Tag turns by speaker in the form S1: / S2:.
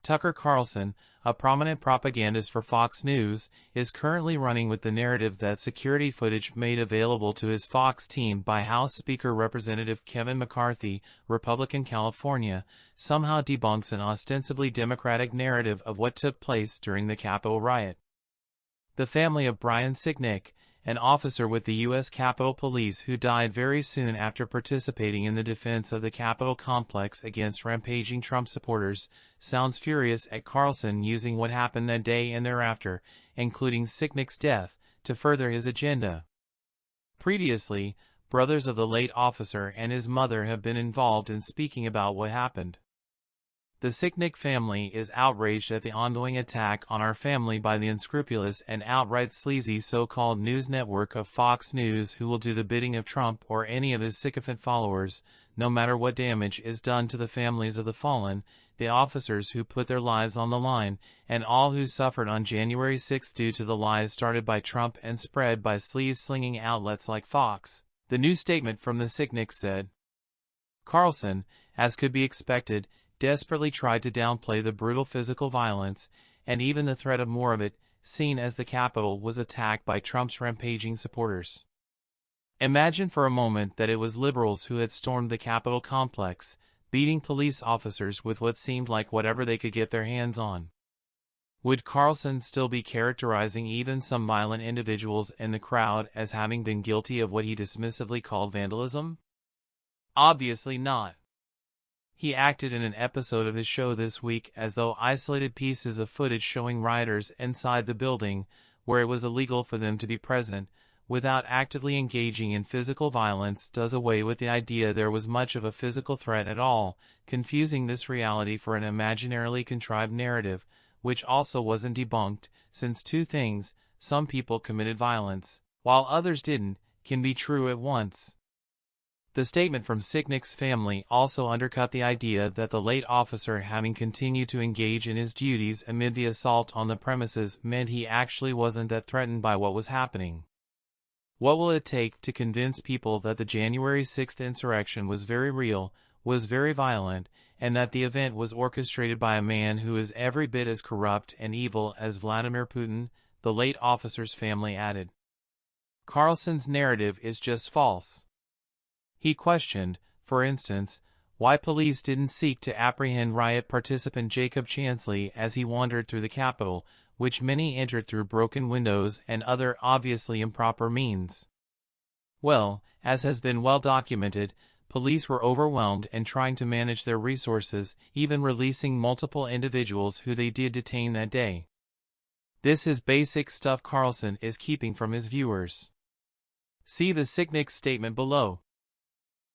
S1: Tucker Carlson, a prominent propagandist for Fox News, is currently running with the narrative that security footage made available to his Fox team by House Speaker Representative Kevin McCarthy, Republican California, somehow debunks an ostensibly Democratic narrative of what took place during the Capitol riot. The family of Brian Sicknick, an officer with the U.S. Capitol Police who died very soon after participating in the defense of the Capitol complex against rampaging Trump supporters, sounds furious at Carlson using what happened that day and thereafter, including Sicknick's death, to further his agenda. Previously, brothers of the late officer and his mother have been involved in speaking about what happened. The Sicknick family is outraged at the ongoing attack on our family by the unscrupulous and outright sleazy so-called news network of Fox News, who will do the bidding of Trump or any of his sycophant followers, no matter what damage is done to the families of the fallen, the officers who put their lives on the line, and all who suffered on January 6 due to the lies started by Trump and spread by sleaze-slinging outlets like Fox. The new statement from the Sicknicks said, Carlson, as could be expected, desperately tried to downplay the brutal physical violence, and even the threat of more of it, seen as the Capitol was attacked by Trump's rampaging supporters. Imagine for a moment that it was liberals who had stormed the Capitol complex, beating police officers with what seemed like whatever they could get their hands on. Would Carlson still be characterizing even some violent individuals in the crowd as having been guilty of what he dismissively called vandalism? Obviously not. He acted in an episode of his show this week as though isolated pieces of footage showing rioters inside the building, where it was illegal for them to be present, without actively engaging in physical violence, does away with the idea there was much of a physical threat at all, confusing this reality for an imaginarily contrived narrative, which also wasn't debunked, since two things, some people committed violence, while others didn't, can be true at once. The statement from Sicknick's family also undercut the idea that the late officer, having continued to engage in his duties amid the assault on the premises, meant he actually wasn't that threatened by what was happening. What will it take to convince people that the January 6th insurrection was very real, was very violent, and that the event was orchestrated by a man who is every bit as corrupt and evil as Vladimir Putin? The late officer's family added. Carlson's narrative is just false. He questioned, for instance, why police didn't seek to apprehend riot participant Jacob Chansley as he wandered through the Capitol, which many entered through broken windows and other obviously improper means. Well, as has been well documented, police were overwhelmed and trying to manage their resources, even releasing multiple individuals who they did detain that day. This is basic stuff Carlson is keeping from his viewers. See the Sicknick statement below.